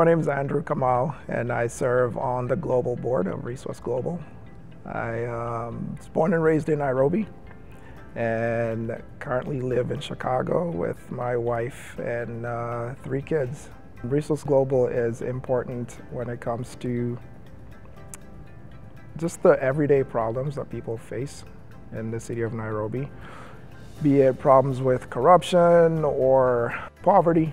My name is Andrew Kamau, and I serve on the global board of Resource Global. I was born and raised in Nairobi and currently live in Chicago with my wife and 3 kids. Resource Global is important when it comes to just the everyday problems that people face in the city of Nairobi, be it problems with corruption or poverty.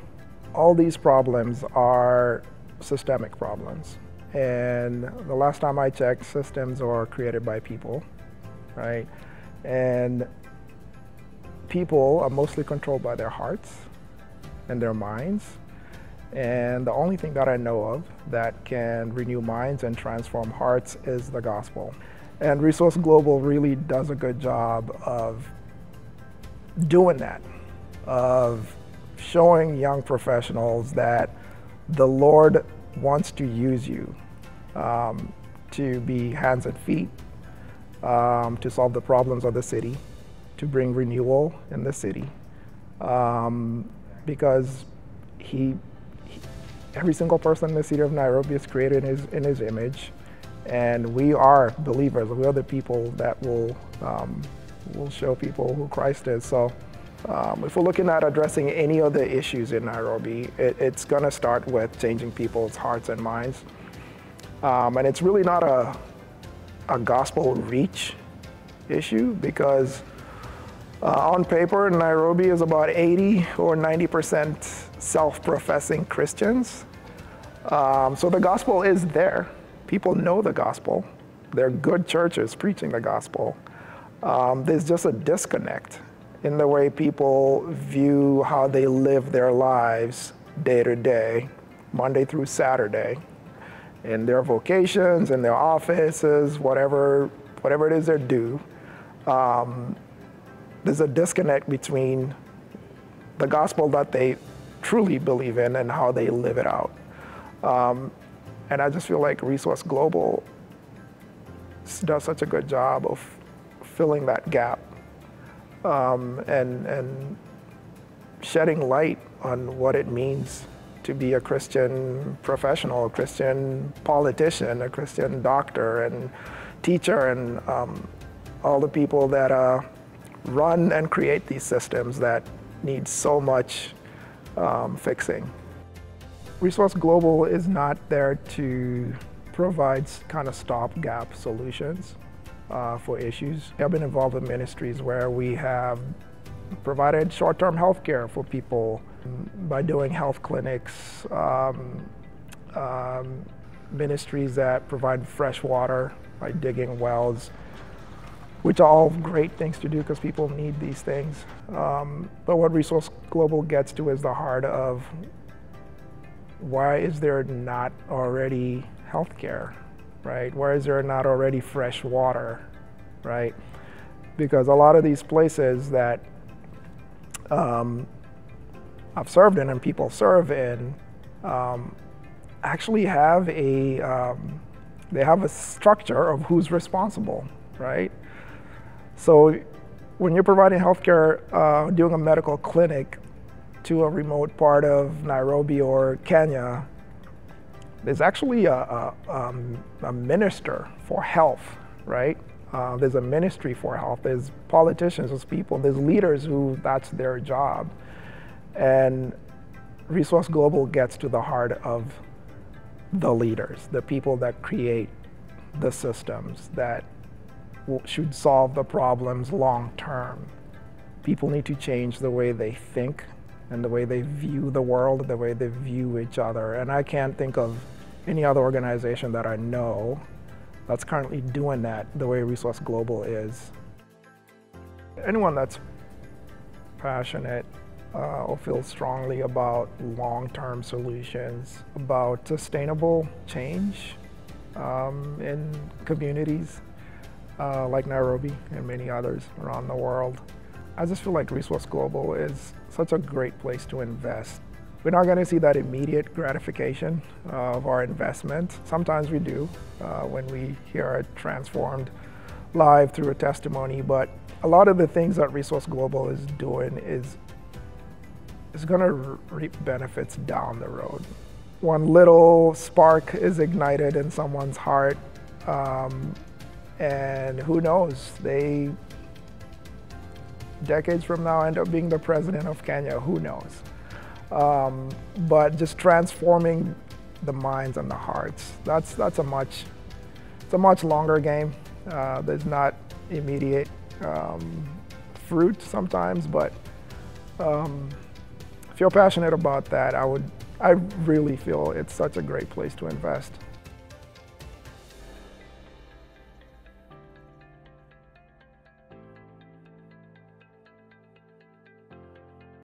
All these problems are systemic problems. And the last time I checked, systems are created by people, right? And people are mostly controlled by their hearts and their minds. And the only thing that I know of that can renew minds and transform hearts is the gospel. And Resource Global really does a good job of doing that, of showing young professionals that the Lord wants to use you to be hands and feet, to solve the problems of the city, to bring renewal in the city, because every single person in the city of Nairobi is created in his image, and we are believers. We are the people that will show people who Christ is. So if we're looking at addressing any of the issues in Nairobi, it's going to start with changing people's hearts and minds. And it's really not a gospel reach issue, because on paper, Nairobi is about 80 or 90% self-professing Christians. So the gospel is there. People know the gospel. They're good churches preaching the gospel. There's just a disconnect in the way people view how they live their lives day to day, Monday through Saturday, in their vocations, in their offices, whatever it is they do. There's a disconnect between the gospel that they truly believe in and how they live it out. And I just feel like Resource Global does such a good job of filling that gap and shedding light on what it means to be a Christian professional, a Christian politician, a Christian doctor and teacher, and all the people that run and create these systems that need so much fixing. Resource Global is not there to provide kind of stopgap solutions for issues. I've been involved in ministries where we have provided short-term health care for people by doing health clinics, ministries that provide fresh water by digging wells, which are all great things to do because people need these things. But what Resource Global gets to is the heart of why is there not already health care, right? Why is there not already fresh water, right? Because a lot of these places that I've served in and people serve in actually have they have a structure of who's responsible, right? So when you're providing healthcare, doing a medical clinic to a remote part of Nairobi or Kenya, there's actually a minister for health, right? There's a ministry for health. There's politicians, there's people, there's leaders who that's their job. And Resource Global gets to the heart of the leaders, the people that create the systems that should solve the problems long term. People need to change the way they think and the way they view the world, the way they view each other. And I can't think of any other organization that I know that's currently doing that the way Resource Global is. Anyone that's passionate or feels strongly about long-term solutions, about sustainable change in communities like Nairobi and many others around the world, I just feel like Resource Global is such a great place to invest. We're not going to see that immediate gratification of our investment. Sometimes we do when we hear a transformed live through a testimony, but a lot of the things that Resource Global is doing is going to reap benefits down the road. one little spark is ignited in someone's heart, and who knows, they decades from now end up being the president of Kenya, who knows. But just transforming the minds and the hearts, that's a much longer game. There's not immediate fruit sometimes, but if you're passionate about that, I really feel it's such a great place to invest.